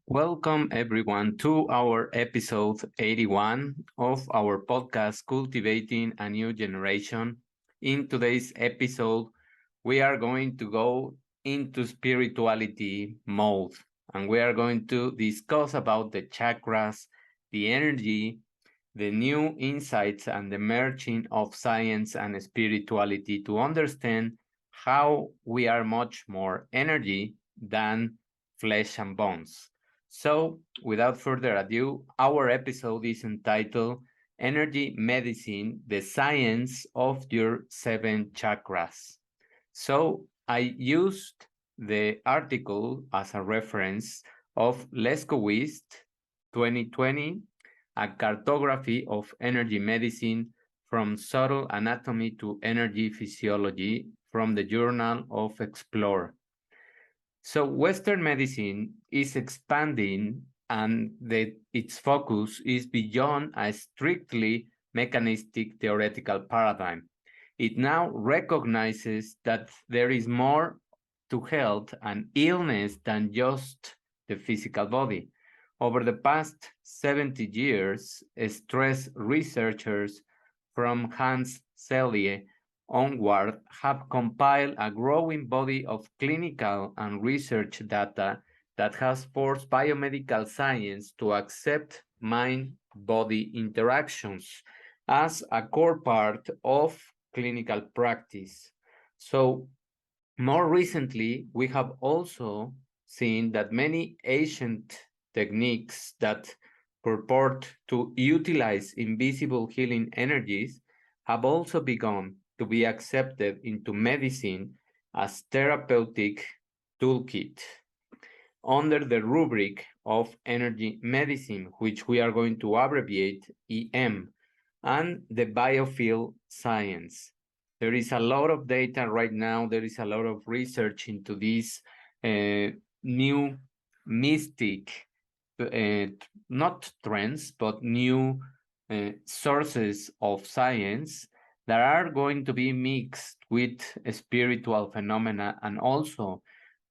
Welcome everyone to our episode 81 of our podcast Cultivating a New Generation. In today's episode, we are going to go into spirituality mode and we are going to discuss about the chakras, the energy, the new insights and the merging of science and spirituality to understand how we are much more energy than flesh and bones. So, without further ado, our episode is entitled Energy Medicine, the Science of Your Seven Chakras. So, I used the article as a reference of Leskowitz 2020, a cartography of energy medicine from subtle anatomy to energy physiology from the Journal of Explore. So Western medicine is expanding and its focus is beyond a strictly mechanistic theoretical paradigm. It now recognizes that there is more to health and illness than just the physical body. Over the past 70 years, stress researchers from Hans Selye onward have compiled a growing body of clinical and research data that has forced biomedical science to accept mind-body interactions as a core part of clinical practice. So, more recently, we have also seen that many ancient techniques that purport to utilize invisible healing energies have also begun to be accepted into medicine as therapeutic toolkit under the rubric of energy medicine, which we are going to abbreviate EM, and the biofield science. There is a lot of data right now. There is a lot of research into these new mystic, not trends, but new sources of science that are going to be mixed with spiritual phenomena and also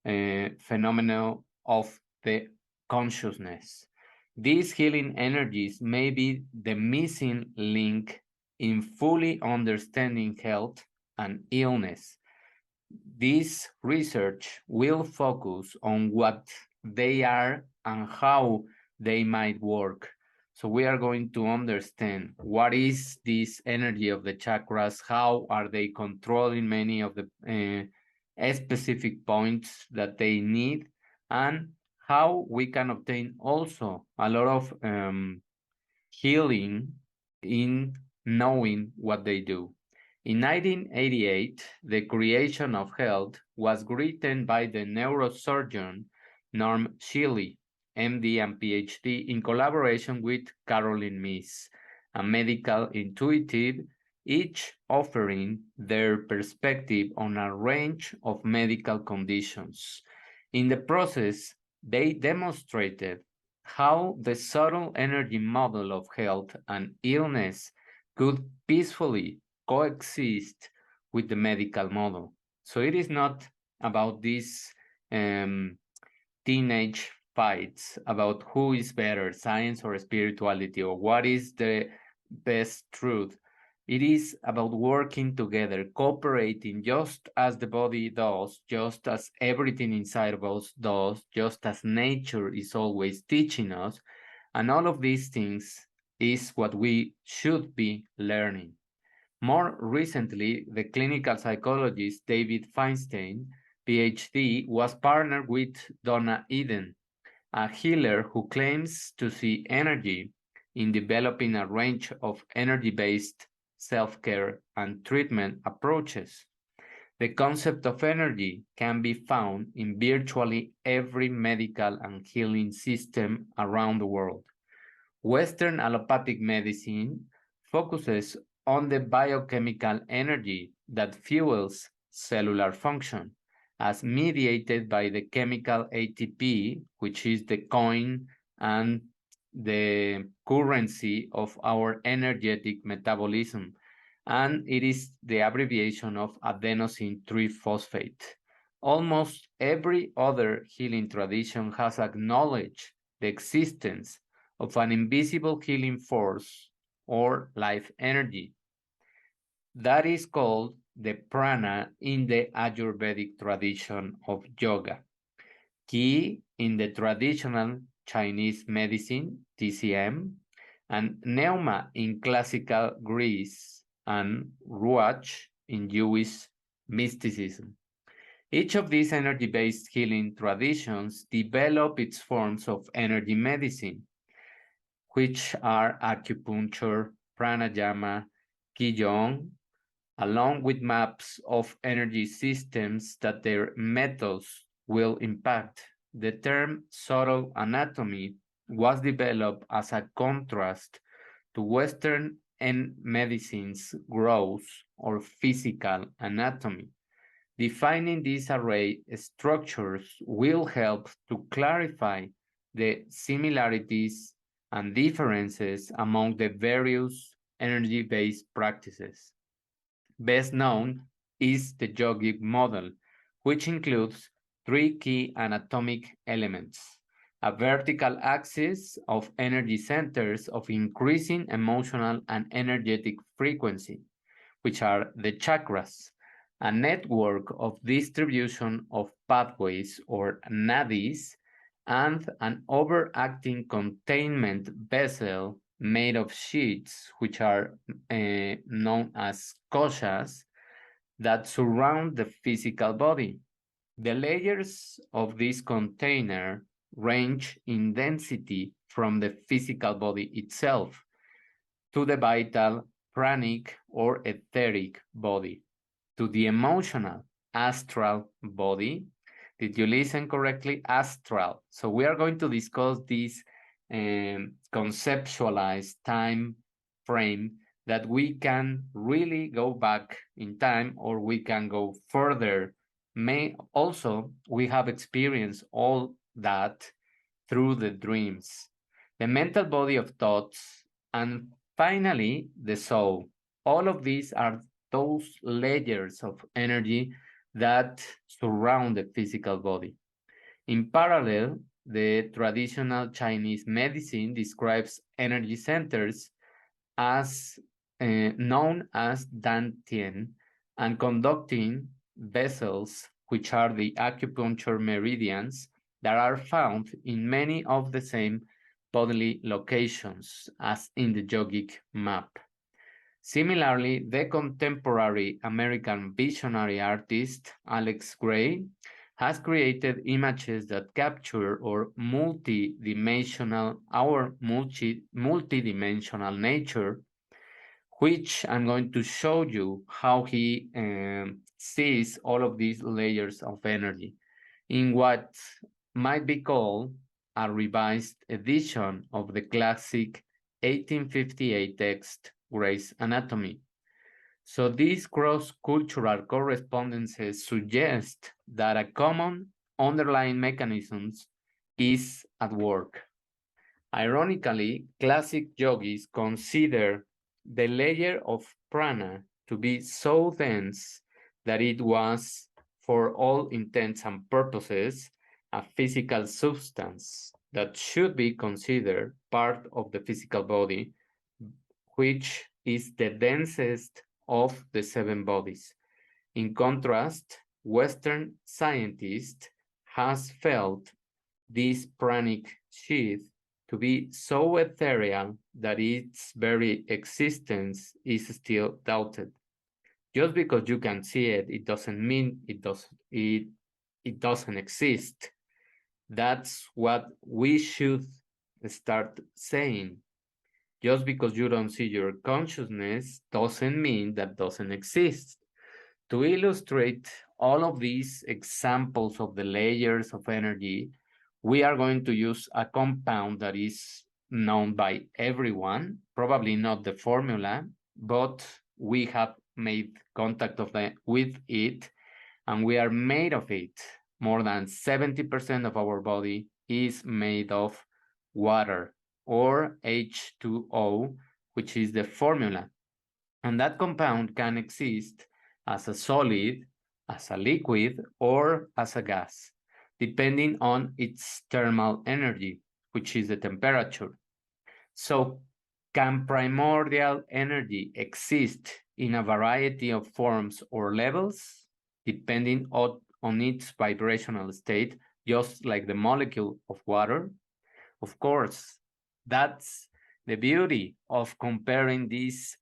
phenomena of the consciousness. These healing energies may be the missing link in fully understanding health and illness. This research will focus on what they are and how they might work. So we are going to understand what is this energy of the chakras, how are they controlling many of the specific points that they need, and how we can obtain also a lot of healing in knowing what they do. In 1988, the creation of health was written by the neurosurgeon Norm Shelley, MD and PhD, in collaboration with Caroline Myss, a medical intuitive, each offering their perspective on a range of medical conditions. In the process, they demonstrated how the subtle energy model of health and illness could peacefully coexist with the medical model. So it is not about these teenage fights about who is better, science or spirituality, or what is the best truth. It is about working together, cooperating just as the body does, just as everything inside of us does, just as nature is always teaching us. And all of these things is what we should be learning. More recently, the clinical psychologist David Feinstein, PhD, was partnered with Donna Eden, a healer who claims to see energy in developing a range of energy-based self-care and treatment approaches. The concept of energy can be found in virtually every medical and healing system around the world. Western allopathic medicine focuses on the biochemical energy that fuels cellular function, as mediated by the chemical ATP, which is the coin and the currency of our energetic metabolism, and it is the abbreviation of adenosine triphosphate. Almost every other healing tradition has acknowledged the existence of an invisible healing force or life energy that is called the prana in the Ayurvedic tradition of yoga, ki in the traditional Chinese medicine, TCM, and pneuma in classical Greece, and ruach in Jewish mysticism. Each of these energy-based healing traditions develop its forms of energy medicine, which are acupuncture, pranayama, qigong, along with maps of energy systems that their methods will impact. The term subtle anatomy was developed as a contrast to Western medicine's gross or physical anatomy. Defining this array structures will help to clarify the similarities and differences among the various energy-based practices. Best known is the Geograph Model, which includes three key anatomic elements: a vertical axis of energy centers of increasing emotional and energetic frequency, which are the chakras, a network of distribution of pathways or nadis, and an overacting containment vessel made of sheets, which are known as koshas, that surround the physical body. The layers of this container range in density from the physical body itself to the vital, pranic, or etheric body, to the emotional, astral body. Did you listen correctly? Astral. So we are going to discuss this conceptualized time frame that we can really go back in time or we can go further. May also we have experienced all that through the dreams, the mental body of thoughts, and finally the soul. All of these are those layers of energy that surround the physical body. In parallel, the traditional Chinese medicine describes energy centers as known as dantian and conducting vessels, which are the acupuncture meridians that are found in many of the same bodily locations as in the yogic map. Similarly, the contemporary American visionary artist Alex Gray has created images that capture our multidimensional nature, which I'm going to show you how he sees all of these layers of energy in what might be called a revised edition of the classic 1858 text Gray's Anatomy. So these cross-cultural correspondences suggest that a common underlying mechanisms is at work. Ironically, classic yogis consider the layer of prana to be so dense that it was, for all intents and purposes, a physical substance that should be considered part of the physical body, which is the densest of the seven bodies. In contrast, Western scientists has felt this pranic sheath to be so ethereal that its very existence is still doubted. Just because you can see it, it doesn't mean it doesn't exist. That's what we should start saying. Just because you don't see your consciousness doesn't mean that doesn't exist. To illustrate all of these examples of the layers of energy, we are going to use a compound that is known by everyone, probably not the formula, but we have made contact with it, and we are made of it. More than 70% of our body is made of water, or H2O, which is the formula. And that compound can exist as a solid, as a liquid or as a gas, depending on its thermal energy, which is the temperature. So, can primordial energy exist in a variety of forms or levels, depending on its vibrational state, just like the molecule of water? Of course, that's the beauty of comparing these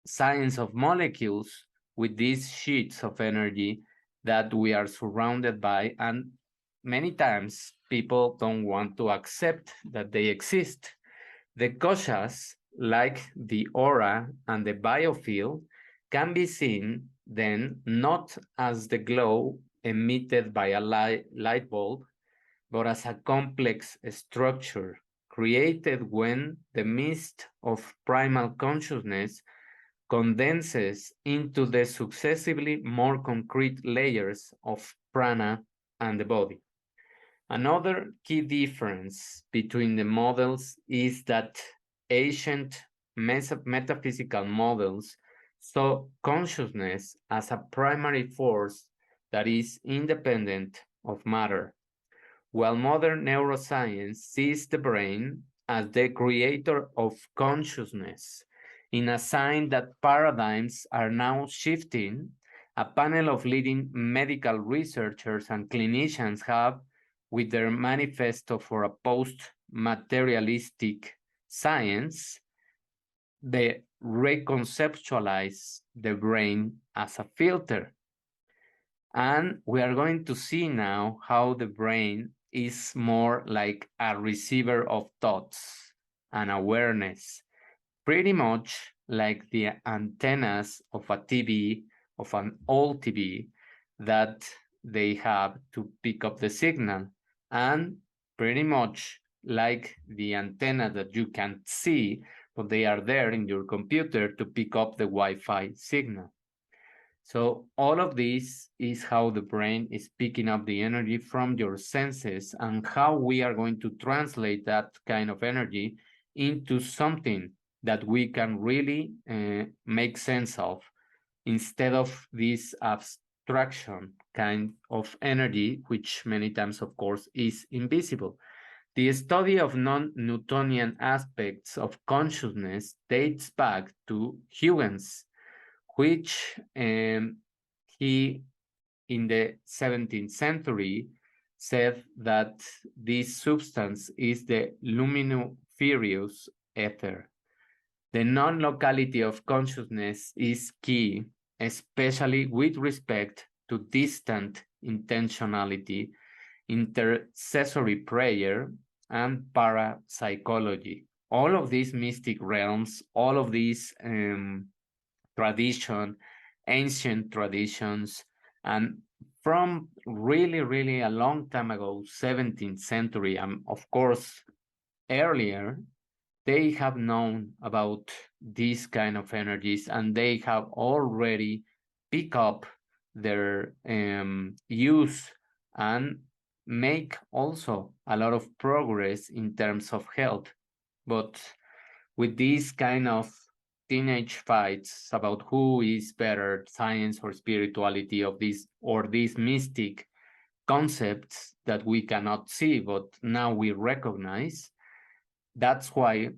science of molecules with these sheets of energy that we are surrounded by, and many times people don't want to accept that they exist. The koshas, like the aura and the biofield, can be seen then not as the glow emitted by a light bulb, but as a complex structure created when the mist of primal consciousness condenses into the successively more concrete layers of prana and the body. Another key difference between the models is that ancient metaphysical models saw consciousness as a primary force that is independent of matter, while modern neuroscience sees the brain as the creator of consciousness. In a sign that paradigms are now shifting, a panel of leading medical researchers and clinicians have, with their manifesto for a post-materialistic science, they reconceptualize the brain as a filter. And we are going to see now how the brain is more like a receiver of thoughts and awareness, pretty much like the antennas of a TV, of an old TV, that they have to pick up the signal, and pretty much like the antenna that you can't see, but they are there in your computer to pick up the Wi-Fi signal. So all of this is how the brain is picking up the energy from your senses and how we are going to translate that kind of energy into something that we can really make sense of, instead of this abstraction kind of energy, which many times, of course, is invisible. The study of non-Newtonian aspects of consciousness dates back to Huygens, which he, in the 17th century, said that this substance is the luminiferous ether. The non-locality of consciousness is key, especially with respect to distant intentionality, intercessory prayer, and parapsychology. All of these mystic realms, all of these tradition, ancient traditions, and from really, really a long time ago, 17th century, and of course earlier, they have known about these kind of energies, and they have already picked up their use and make also a lot of progress in terms of health. But with these kind of teenage fights about who is better, science or spirituality, of this or these mystic concepts that we cannot see, but now we recognize, that's why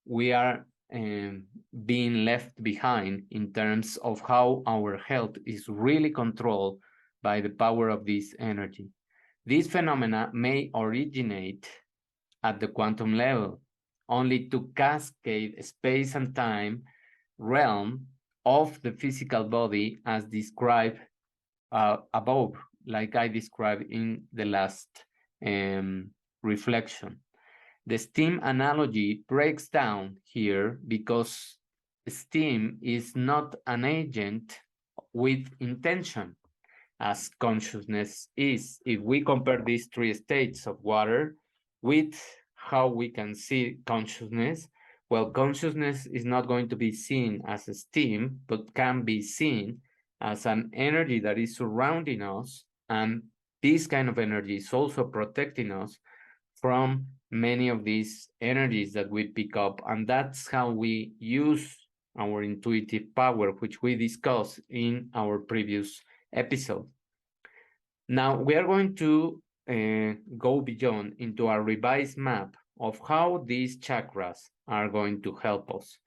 we are being left behind in terms of how our health is really controlled by the power of this energy. These phenomena may originate at the quantum level, only to cascade space and time realm of the physical body as described above, like I described in the last reflection. The steam analogy breaks down here because steam is not an agent with intention, as consciousness is. If we compare these three states of water with how we can see consciousness, well, consciousness is not going to be seen as a steam, but can be seen as an energy that is surrounding us, and this kind of energy is also protecting us from many of these energies that we pick up, and that's how we use our intuitive power, which we discussed in our previous episode. Now we are going to go beyond into a revised map of how these chakras are going to help us.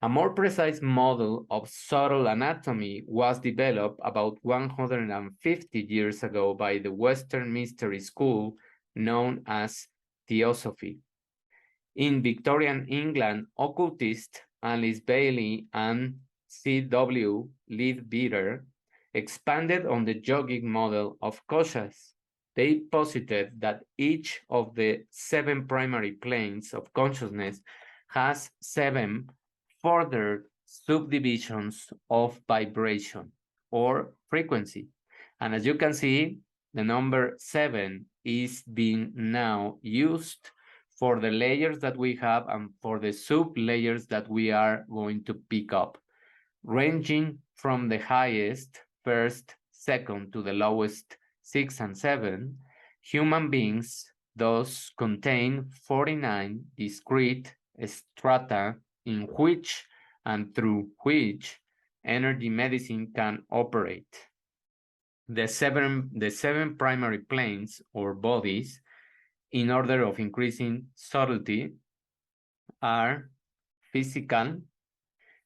A more precise model of subtle anatomy was developed about 150 years ago by the Western mystery school known as Theosophy. In Victorian England, occultists Alice Bailey and C.W. Leadbeater expanded on the yogic model of koshas. They posited that each of the 7 primary planes of consciousness has 7 further subdivisions of vibration or frequency. And as you can see, the number 7 is being now used for the layers that we have and for the sub layers that we are going to pick up, ranging from the highest, first, second, to the lowest, 6 and 7. Human beings thus contain 49 discrete strata in which and through which energy medicine can operate. The seven primary planes or bodies, in order of increasing subtlety, are physical,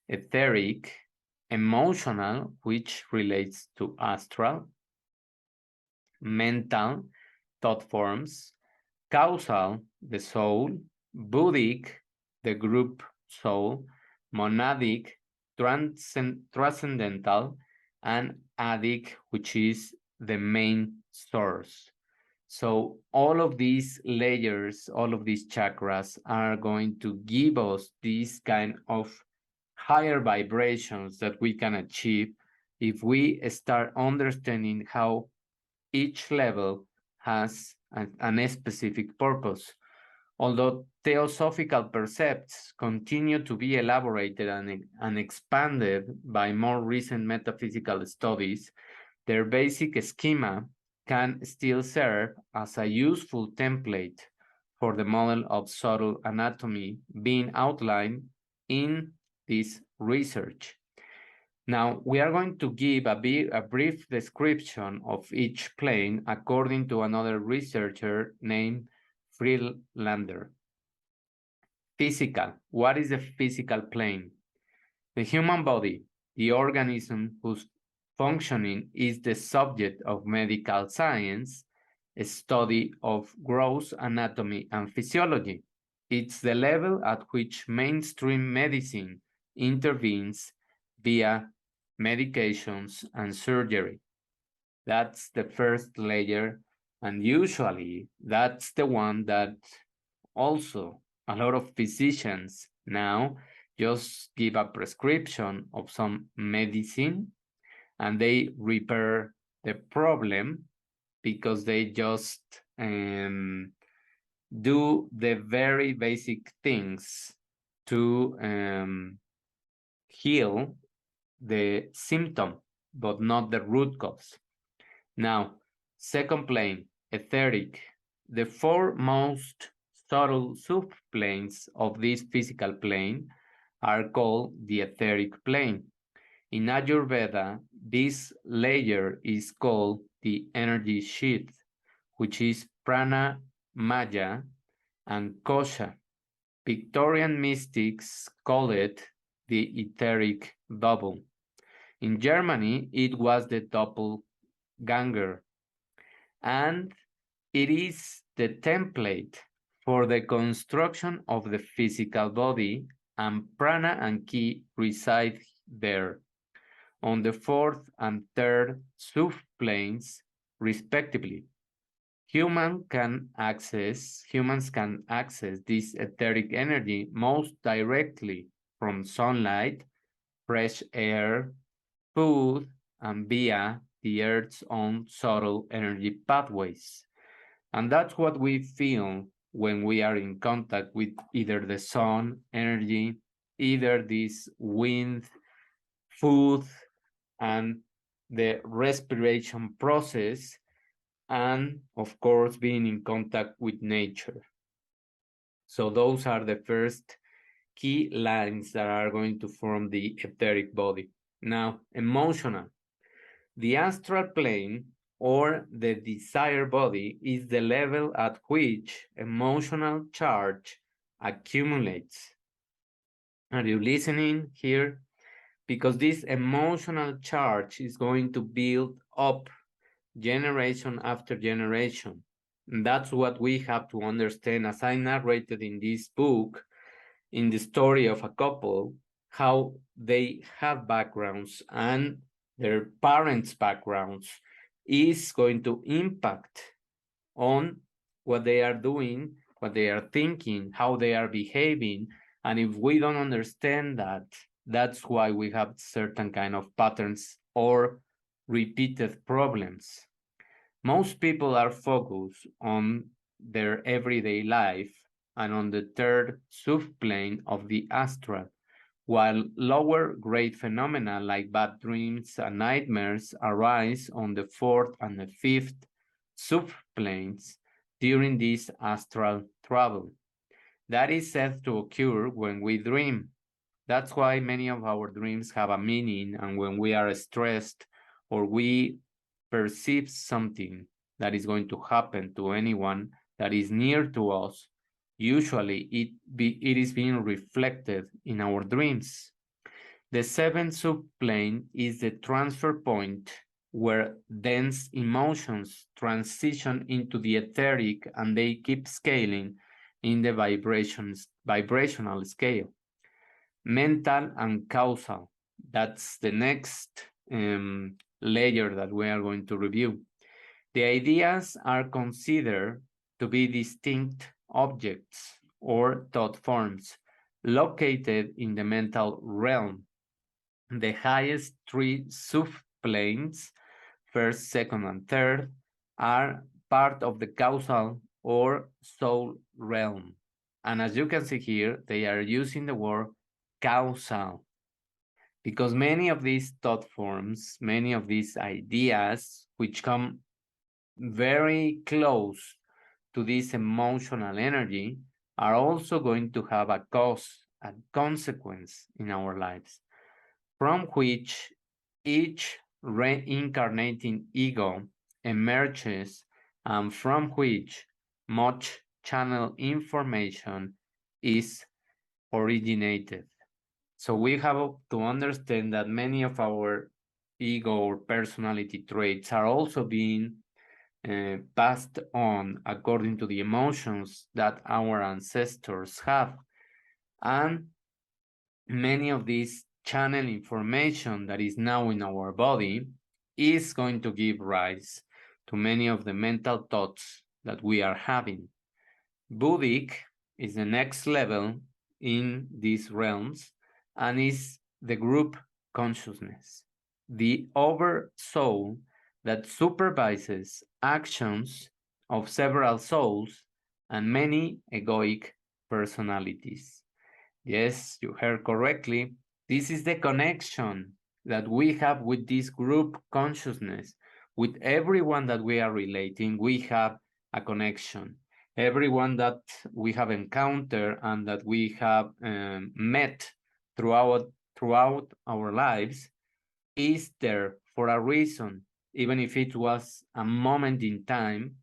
etheric, emotional, which relates to astral, mental, thought forms, causal, the soul, buddhic, the group soul, monadic, transcendental, and adic, which is the main source. So all of these layers, all of these chakras are going to give us these kind of higher vibrations that we can achieve if we start understanding how each level has a specific purpose. Although theosophical precepts continue to be elaborated and expanded by more recent metaphysical studies, their basic schema can still serve as a useful template for the model of subtle anatomy being outlined in this research. Now, we are going to give a brief description of each plane according to another researcher named Friedlander. Physical. What is the physical plane? The human body, the organism whose functioning is the subject of medical science, a study of gross anatomy and physiology. It's the level at which mainstream medicine intervenes via medications and surgery. That's the first layer, and usually that's the one that also a lot of physicians now just give a prescription of some medicine and they repair the problem because they just do the very basic things to heal the symptom, but not the root cause. Now, second plane, etheric. The 4 most subtle subplanes of this physical plane are called the etheric plane. In Ayurveda, this layer is called the energy sheath, which is prana, maya, and kosha. Victorian mystics call it the etheric double. In Germany, it was the doppelganger, and it is the template for the construction of the physical body, and prana and ki reside there on the 4th and 3rd subplanes, respectively. Humans can access this etheric energy most directly from sunlight, fresh air, food, and via the Earth's own subtle energy pathways. And that's what we feel when we are in contact with either the sun energy, either this wind, food, and the respiration process, and of course being in contact with nature. So those are the first key lines that are going to form the etheric body. Now, emotional. The astral plane or the desire body is the level at which emotional charge accumulates. Are you listening here? Because this emotional charge is going to build up generation after generation. And that's what we have to understand, as I narrated in this book, in the story of a couple, how they have backgrounds and their parents' backgrounds is going to impact on what they are doing, what they are thinking, how they are behaving. And if we don't understand that, that's why we have certain kind of patterns or repeated problems. Most people are focused on their everyday life and on the third subplane of the astral, while lower grade phenomena like bad dreams and nightmares arise on the fourth and the fifth subplanes during this astral travel. That is said to occur when we dream. That's why many of our dreams have a meaning, and when we are stressed or we perceive something that is going to happen to anyone that is near to us, usually it is being reflected in our dreams. The seventh subplane is the transfer point where dense emotions transition into the etheric and they keep scaling in the vibrational scale. Mental and causal, that's the next layer that we are going to review. The ideas are considered to be distinct objects or thought forms located in the mental realm. The highest three subplanes, first, second, and third, are part of the causal or soul realm. And as you can see here, they are using the word causal because many of these thought forms, many of these ideas, which come very close to this emotional energy, are also going to have a cause and consequence in our lives, from which each reincarnating ego emerges and from which much channel information is originated. So we have to understand that many of our ego or personality traits are also being passed on according to the emotions that our ancestors have. And many of these channel information that is now in our body is going to give rise to many of the mental thoughts that we are having. Buddhic is the next level in these realms and is the group consciousness, the oversoul that supervises actions of several souls and many egoic personalities. Yes, you heard correctly. This is the connection that we have with this group consciousness. With everyone that we are relating, we have a connection. Everyone that we have encountered and that we have met throughout our lives is there for a reason. Even if it was a moment in time,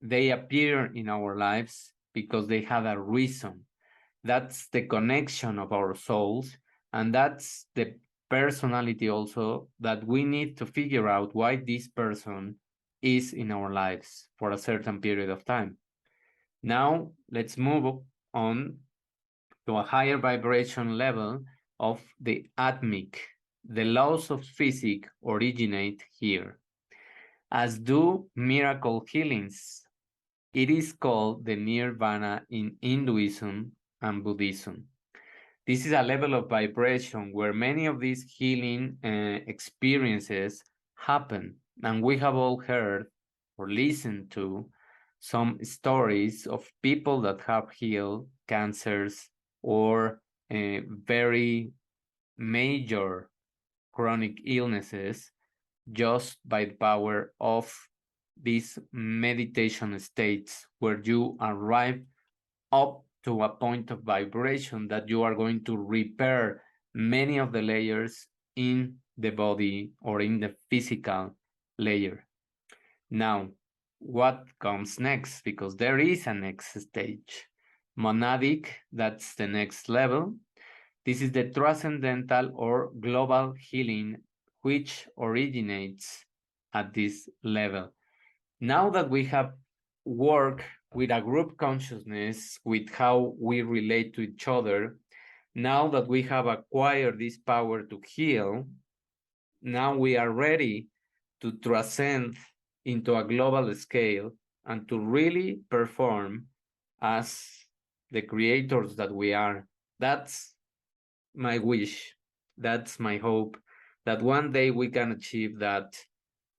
they appear in our lives because they had a reason. That's the connection of our souls, and that's the personality also that we need to figure out why this person is in our lives for a certain period of time. Now, let's move on to a higher vibration level of the atmic. The laws of physics originate here, as do miracle healings. It is called the nirvana in Hinduism and Buddhism. This is a level of vibration where many of these healing experiences happen. And we have all heard or listened to some stories of people that have healed cancers or very major chronic illnesses just by the power of these meditation states where you arrive up to a point of vibration that you are going to repair many of the layers in the body or in the physical layer. Now, what comes next? Because there is a next stage. Monadic, that's the next level. This is the transcendental or global healing, which originates at this level. Now that we have worked with a group consciousness, with how we relate to each other, now that we have acquired this power to heal, now we are ready to transcend into a global scale and to really perform as the creators that we are. That's my wish. That's my hope that one day we can achieve that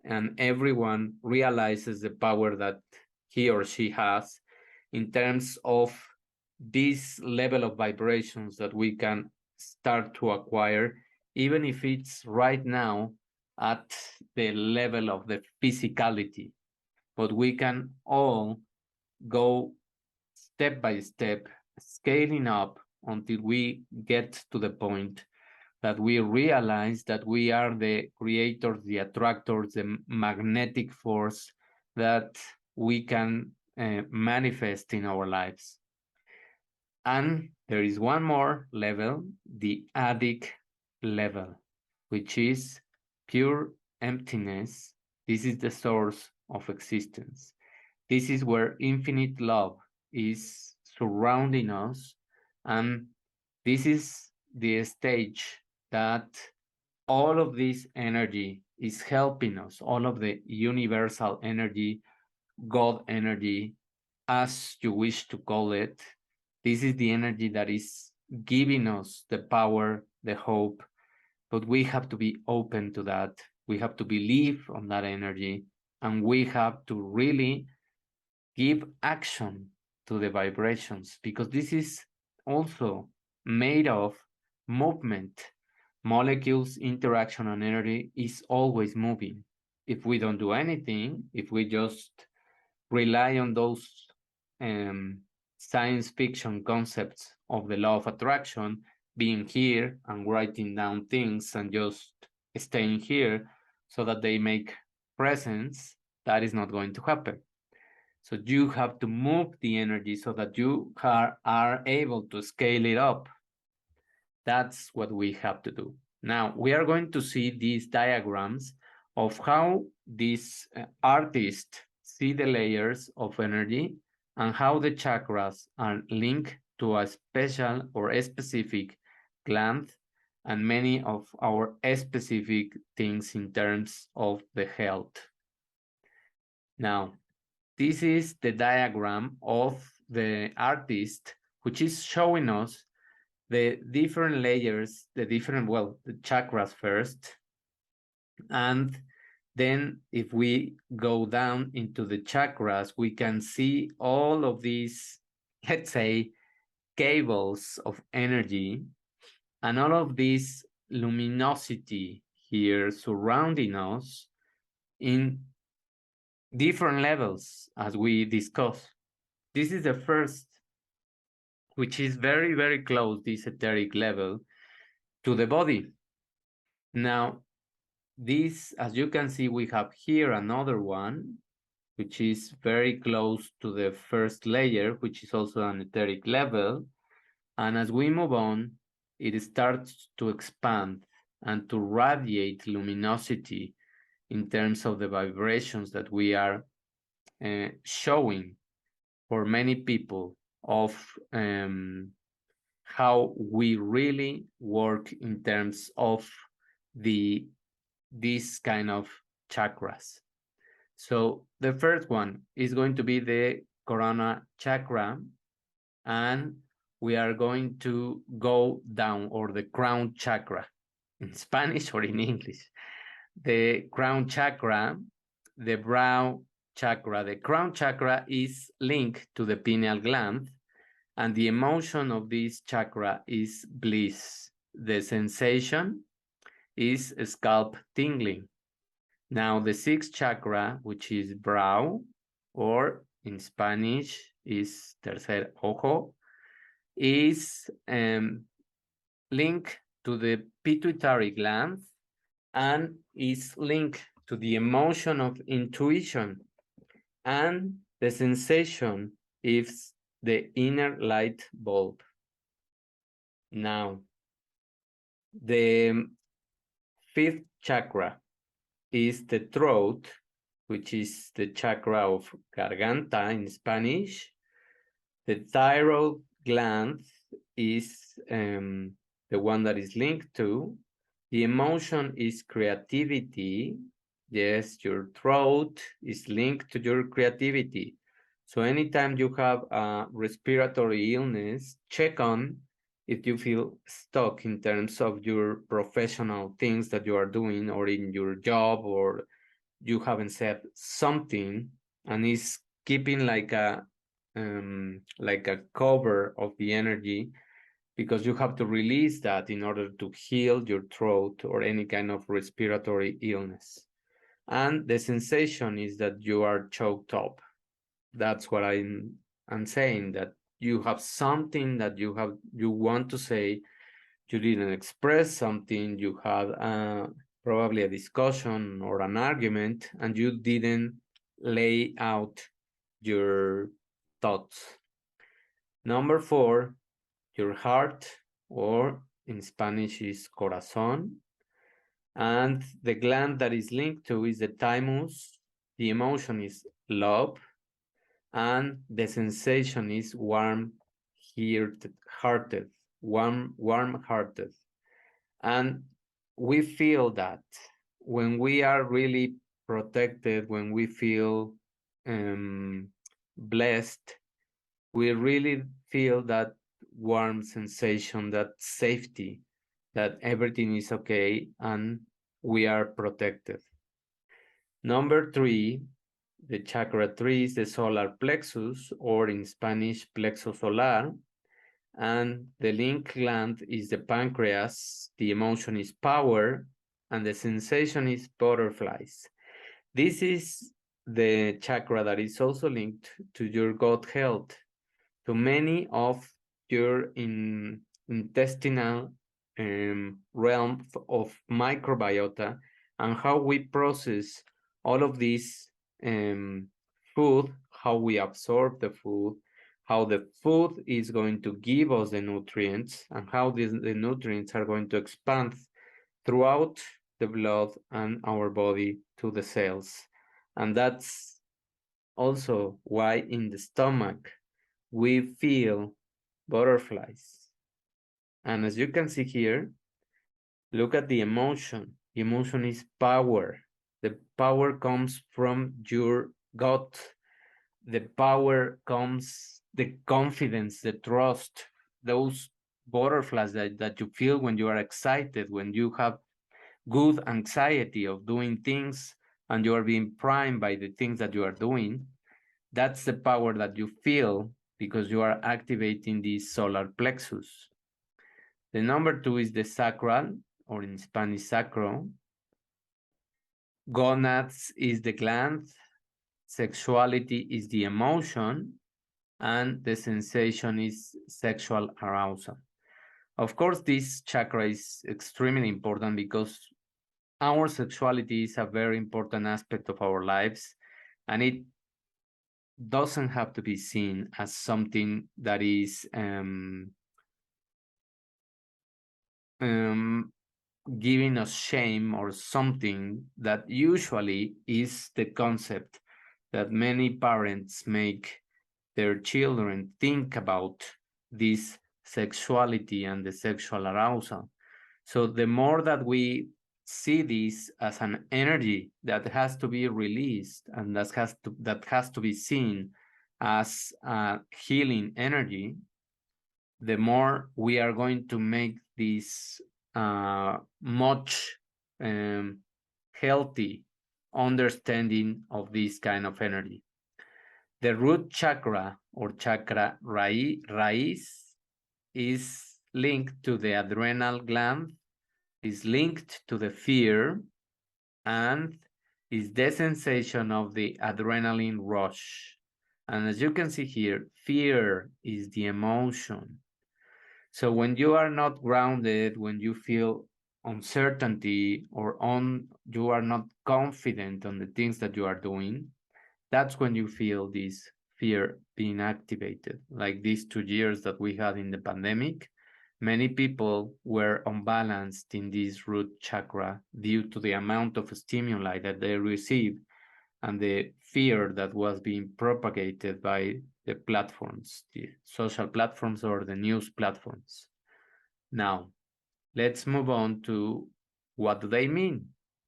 and everyone realizes the power that he or she has in terms of this level of vibrations that we can start to acquire, even if it's right now at the level of the physicality. But we can all go step by step, scaling up until we get to the point that we realize that we are the creators, the attractors, the magnetic force that we can manifest in our lives. And there is one more level, the adic level, which is pure emptiness. This is the source of existence. This is where infinite love is surrounding us, and this is the stage that all of this energy is helping us, all of the universal energy, God energy, as you wish to call it. This is the energy that is giving us the power, the hope, but we have to be open to that. We have to believe on that energy, and we have to really give action to the vibrations, because this is also made of movement. Molecules, interaction, and energy is always moving. If we don't do anything, if we just rely on those science fiction concepts of the law of attraction, being here and writing down things and just staying here so that they make presence, that is not going to happen. So you have to move the energy so that you are able to scale it up. That's what we have to do. Now, we are going to see these diagrams of how these artists see the layers of energy and how the chakras are linked to a special or a specific gland and many of our specific things in terms of the health. Now, this is the diagram of the artist, which is showing us the different layers, the chakras first. And then if we go down into the chakras, we can see all of these, let's say, cables of energy and all of this luminosity here surrounding us in different levels, as we discussed. This is the first, which is very, very close, this etheric level, to the body. Now, this, as you can see, we have here another one, which is very close to the first layer, which is also an etheric level. And as we move on, it starts to expand and to radiate luminosity in terms of the vibrations that we are showing for many people of how we really work in terms of these kind of chakras. So the first one is going to be the Corona chakra, and we are going to go down, or the crown chakra in Spanish or in English. The crown chakra, the brow chakra. The crown chakra is linked to the pineal gland, and the emotion of this chakra is bliss. The sensation is scalp tingling. Now, the sixth chakra, which is brow, or in Spanish is tercer ojo, is linked to the pituitary gland and is linked to the emotion of intuition, and the sensation is the inner light bulb. Now, the fifth chakra is the throat, which is the chakra of garganta in Spanish. The thyroid gland is the one that is linked to. The emotion is creativity. Yes, your throat is linked to your creativity. So anytime you have a respiratory illness, check on if you feel stuck in terms of your professional things that you are doing, or in your job, or you haven't said something and it's keeping like a cover of the energy, because you have to release that in order to heal your throat or any kind of respiratory illness. And the sensation is that you are choked up. That's what I'm saying, that you have something that you want to say, you didn't express something, you had probably a discussion or an argument, and you didn't lay out your thoughts. Number 4, your heart, or in Spanish is corazón. And the gland that is linked to is the thymus. The emotion is love, and the sensation is warm-hearted, warm-hearted. And we feel that when we are really protected, when we feel blessed, we really feel that warm sensation, that safety, that everything is okay and we are protected. Number 3, the chakra 3 is the solar plexus, or in Spanish, plexo solar. And the link gland is the pancreas. The emotion is power, and the sensation is butterflies. This is the chakra that is also linked to your gut health, to many of your intestinal realm of microbiota, and how we process all of this food, how we absorb the food, how the food is going to give us the nutrients, and how the nutrients are going to expand throughout the blood and our body to the cells. And that's also why in the stomach we feel butterflies. And as you can see here, look at the emotion. The emotion is power. The power comes from your gut. The power comes, the confidence, the trust, those butterflies that you feel when you are excited, when you have good anxiety of doing things and you are being primed by the things that you are doing. That's the power that you feel because you are activating the solar plexus. The number 2 is the sacral, or in Spanish, sacral. Gonads is the gland. Sexuality is the emotion. And the sensation is sexual arousal. Of course, this chakra is extremely important because our sexuality is a very important aspect of our lives, and it doesn't have to be seen as something that is giving us shame or something. That usually is the concept that many parents make their children think about this sexuality and the sexual arousal. So the more that we see this as an energy that has to be released and that has to be seen as a healing energy, the more we are going to make this much healthy understanding of this kind of energy. The root chakra, or chakra raíz, is linked to the adrenal gland, is linked to the fear, and is the sensation of the adrenaline rush. And as you can see here, fear is the emotion. So when you are not grounded, when you feel uncertainty or you are not confident on the things that you are doing, that's when you feel this fear being activated. Like these 2 years that we had in the pandemic, many people were unbalanced in this root chakra due to the amount of stimuli that they received and the fear that was being propagated by the platforms, the social platforms or the news platforms. Now, let's move on to what do they mean.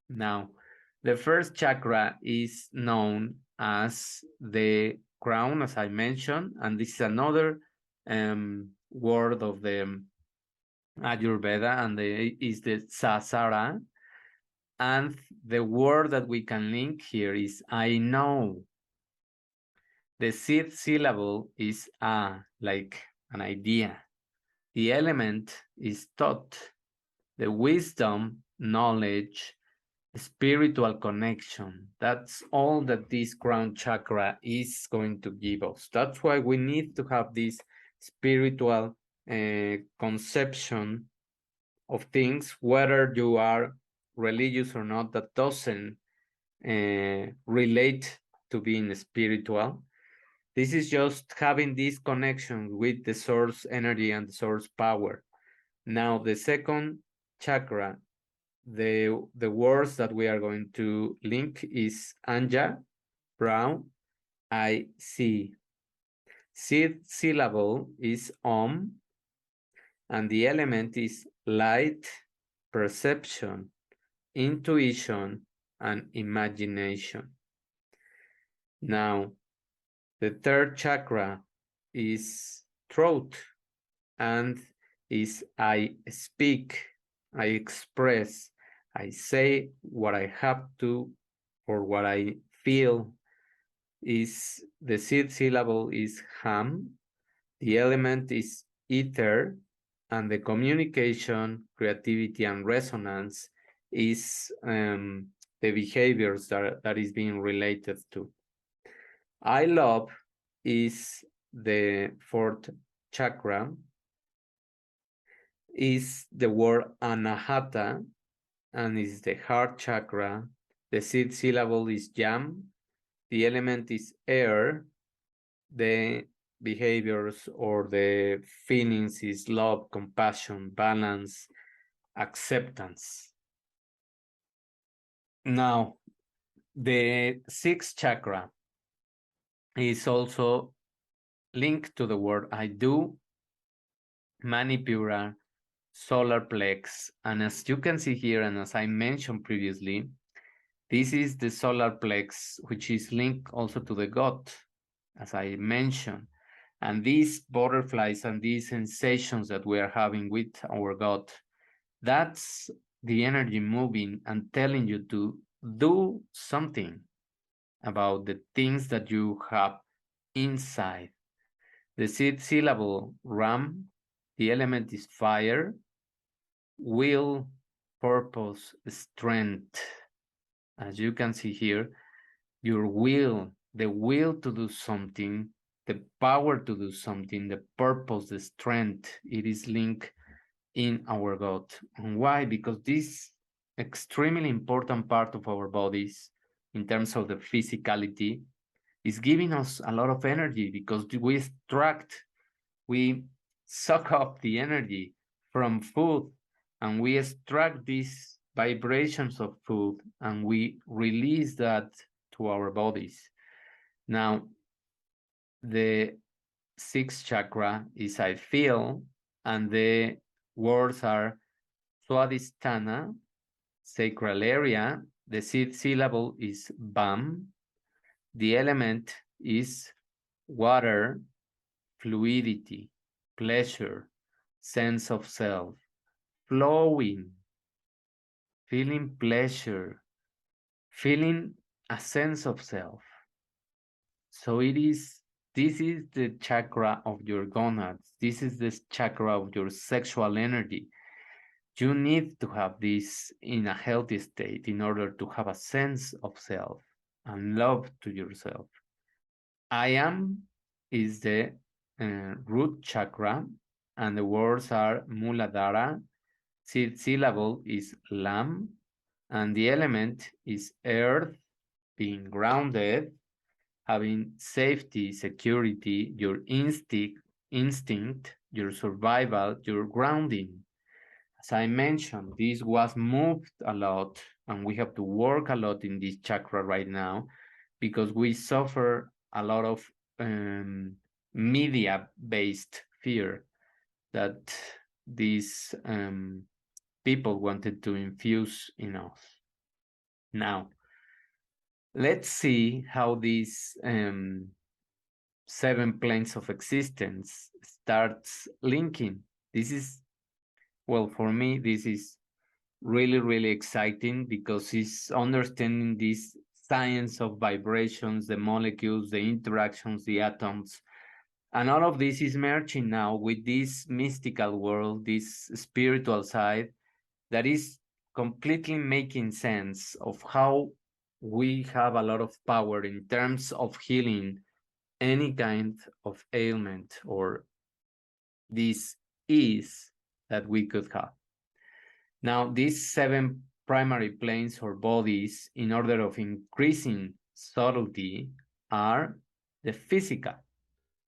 Now, the first chakra is known as the crown, as I mentioned, and this is another word of the Ayurveda, and is the Sasara. And the word that we can link here is I know. The seed syllable is a, like an idea. The element is thought. The wisdom, knowledge, spiritual connection. That's all that this crown chakra is going to give us. That's why we need to have this spiritual conception of things, whether you are religious or not. That doesn't relate to being spiritual. This is just having this connection with the source energy and the source power. Now, the second chakra, the words that we are going to link is Anja, brown, I see. Seed syllable is Om, and the element is light, perception, intuition, and imagination. Now, the third chakra is throat and is I speak, I express, I say what I have to or what I feel. Is the seed syllable is ham, the element is ether, and the communication, creativity, and resonance is the behaviors that is being related to. I love is the fourth chakra, is the word anahata, and is the heart chakra. The seed syllable is yam, the element is air, the behaviors or the feelings is love, compassion, balance, acceptance. Now, the sixth chakra is also linked to the word I do, Manipura, solar plex, and as you can see here, and as I mentioned previously, this is the solar plex, which is linked also to the gut, as I mentioned. And these butterflies and these sensations that we are having with our gut, that's the energy moving and telling you to do something about the things that you have inside. The seed syllable ram, the element is fire, will, purpose, strength. As you can see here, your will, the will to do something, the power to do something, the purpose, the strength, it is linked in our gut. And why? Because this extremely important part of our bodies, in terms of the physicality, is giving us a lot of energy because we suck up the energy from food, and we extract these vibrations of food and we release that to our bodies. Now, the sixth chakra is I feel, and the words are Swadhisthana, sacral area. The seed syllable is Bam. The element is water, fluidity, pleasure, sense of self, flowing, feeling pleasure, feeling a sense of self. So this is the chakra of your gonads. This is the chakra of your sexual energy. You need to have this in a healthy state in order to have a sense of self and love to yourself. I am is the root chakra, and the words are Muladhara, syllable is lam, and the element is earth, being grounded, having safety, security, your instinct, your survival, your grounding. As I mentioned, this was moved a lot, and we have to work a lot in this chakra right now because we suffer a lot of media-based fear that these people wanted to infuse in us. Now, let's see how these 7 planes of existence starts linking. This is, well, for me, this is really, really exciting because it's understanding this science of vibrations, the molecules, the interactions, the atoms, and all of this is merging now with this mystical world, this spiritual side that is completely making sense of how we have a lot of power in terms of healing any kind of ailment or this is that we could have. Now, these 7 primary planes or bodies, in order of increasing subtlety, are the physical.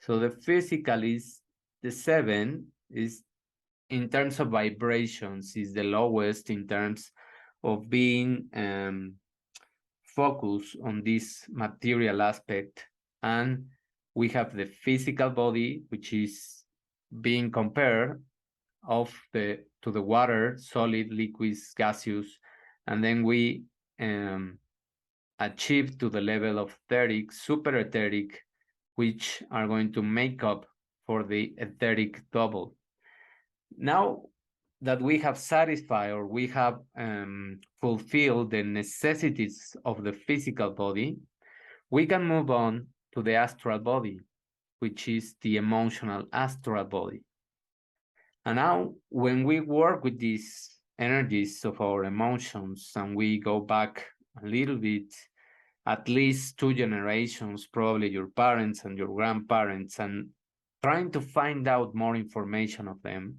So the physical is the 7, is in terms of vibrations, is the lowest in terms of being focused on this material aspect. And we have the physical body, which is being compared to the water, solid, liquids, gaseous, and then we achieve to the level of etheric, super etheric, which are going to make up for the etheric double. Now that we have satisfied or we have fulfilled the necessities of the physical body, we can move on to the astral body, which is the emotional astral body. And now, when we work with these energies of our emotions and we go back a little bit, at least 2 generations, probably your parents and your grandparents, and trying to find out more information of them,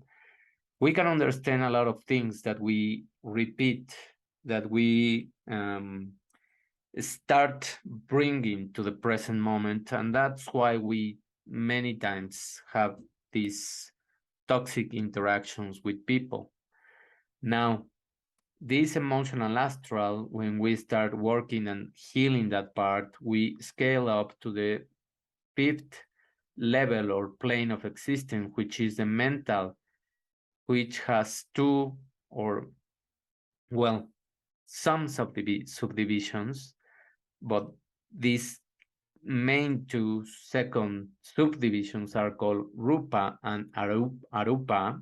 we can understand a lot of things that we repeat, that we start bringing to the present moment. And that's why we many times have these toxic interactions with people. Now, this emotional astral, when we start working and healing that part, we scale up to the 5th level or plane of existence, which is the mental, which has 2 or, well, some subdivisions, but these main 2 second subdivisions are called Rupa and Arupa,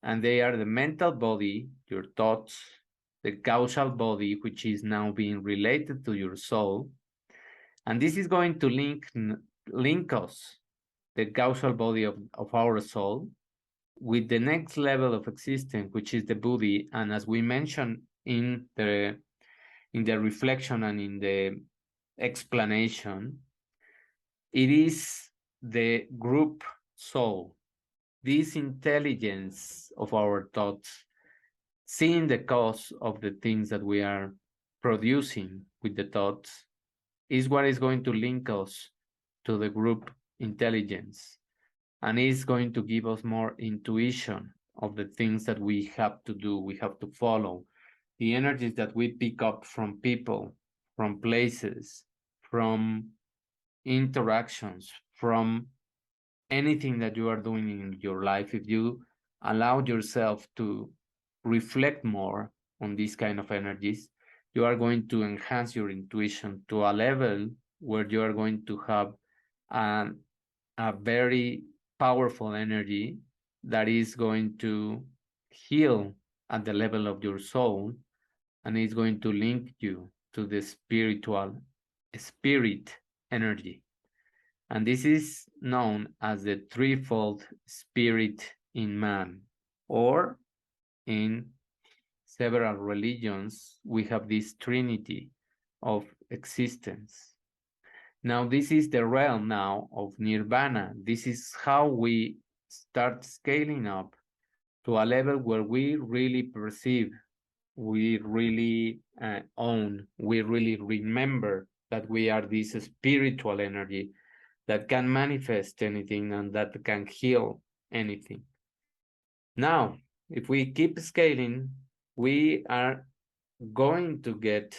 and they are the mental body, your thoughts, the causal body, which is now being related to your soul, and this is going to link us, the causal body of our soul, with the next level of existence, which is the Buddhi. And as we mentioned in the reflection and in the explanation, it is the group soul, this intelligence of our thoughts, seeing the cause of the things that we are producing with the thoughts, is what is going to link us to the group intelligence, and is going to give us more intuition of the things that we have to do, we have to follow, the energies that we pick up from people, from places, from interactions, from anything that you are doing in your life. If you allow yourself to reflect more on these kind of energies, you are going to enhance your intuition to a level where you are going to have a very powerful energy that is going to heal at the level of your soul, and is going to link you to the spirit energy. And this is known as the threefold spirit in man, or in several religions, we have this trinity of existence. Now, this is the realm now of nirvana. This is how we start scaling up to a level where we really perceive, we really own, we really remember that we are this spiritual energy that can manifest anything and that can heal anything. Now, if we keep scaling, we are going to get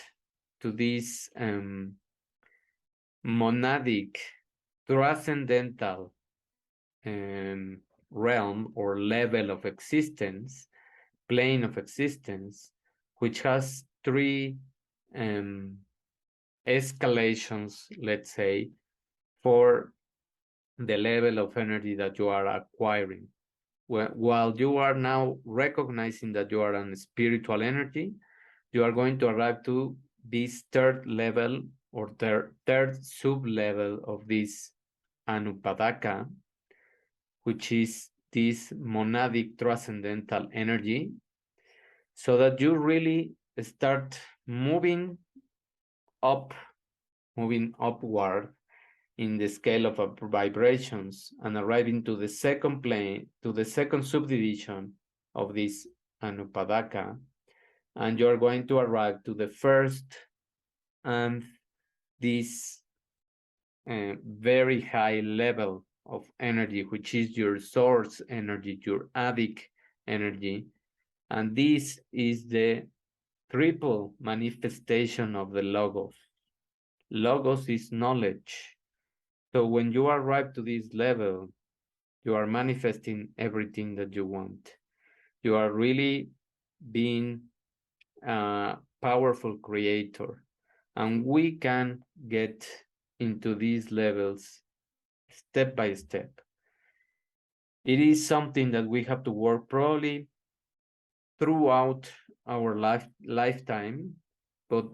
to this monadic, transcendental realm or level of existence, plane of existence, which has three escalations, let's say, for the level of energy that you are acquiring. While you are now recognizing that you are an spiritual energy, you are going to arrive to this third level or third sub-level of this Anupadaka, which is this monadic transcendental energy, so that you really start moving up, moving upward in the scale of vibrations and arriving to the second plane, to the second subdivision of this Anupadaka, and you're going to arrive to the first and this very high level of energy, which is your source energy, your adic energy. And this is the triple manifestation of the Logos. Logos is knowledge. So when you arrive to this level, you are manifesting everything that you want. You are really being a powerful creator. And we can get into these levels step by step. It is something that we have to work probably throughout our lifetime, but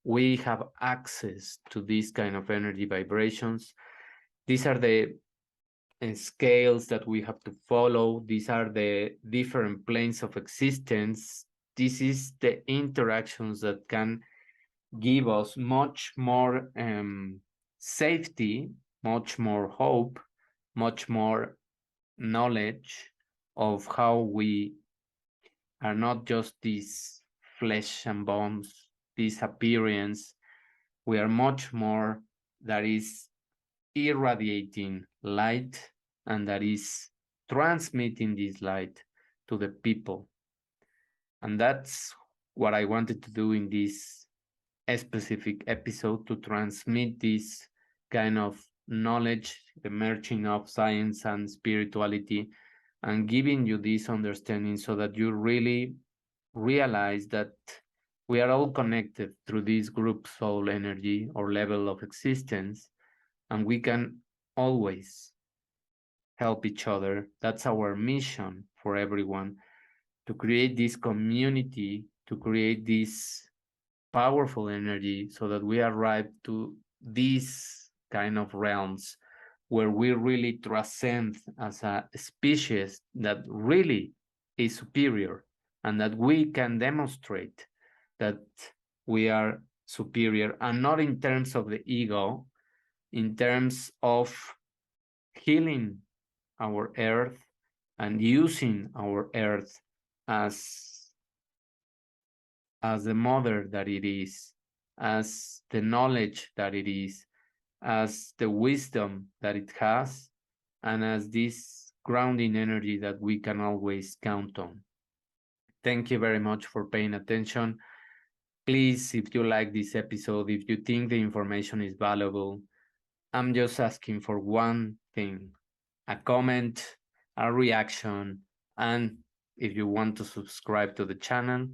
we have access to these kind of energy vibrations. These are the scales that we have to follow. These are the different planes of existence. This is the interactions that can give us much more safety, much more hope, much more knowledge of how we are not just these flesh and bones, this appearance. We are much more that is irradiating light and that is transmitting this light to the people. And that's what I wanted to do in this specific episode, to transmit this kind of knowledge, the merging of science and spirituality, and giving you this understanding so that you really realize that we are all connected through this group soul energy or level of existence, and we can always help each other. That's our mission for everyone, to create this community, to create this powerful energy so that we arrive to these kind of realms where we really transcend as a species that really is superior, and that we can demonstrate that we are superior, and not in terms of the ego, in terms of healing our earth and using our earth as the mother that it is, as the knowledge that it is, as the wisdom that it has, and as this grounding energy that we can always count on. Thank you very much for paying attention. Please, if you like this episode, if you think the information is valuable, I'm just asking for one thing: a comment, a reaction, and if you want to subscribe to the channel,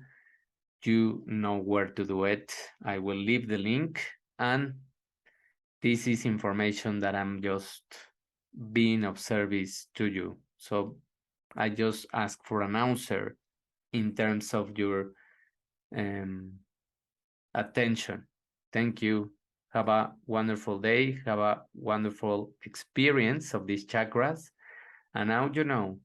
you know where to do it. I will leave the link, and this is information that I'm just being of service to you. So I just ask for an answer in terms of your attention. Thank you. Have a wonderful day. Have a wonderful experience of these chakras. And now you know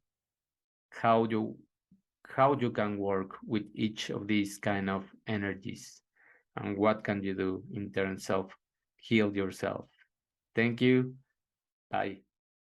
how you can work with each of these kind of energies and what can you do in terms of heal yourself. Thank you. Bye.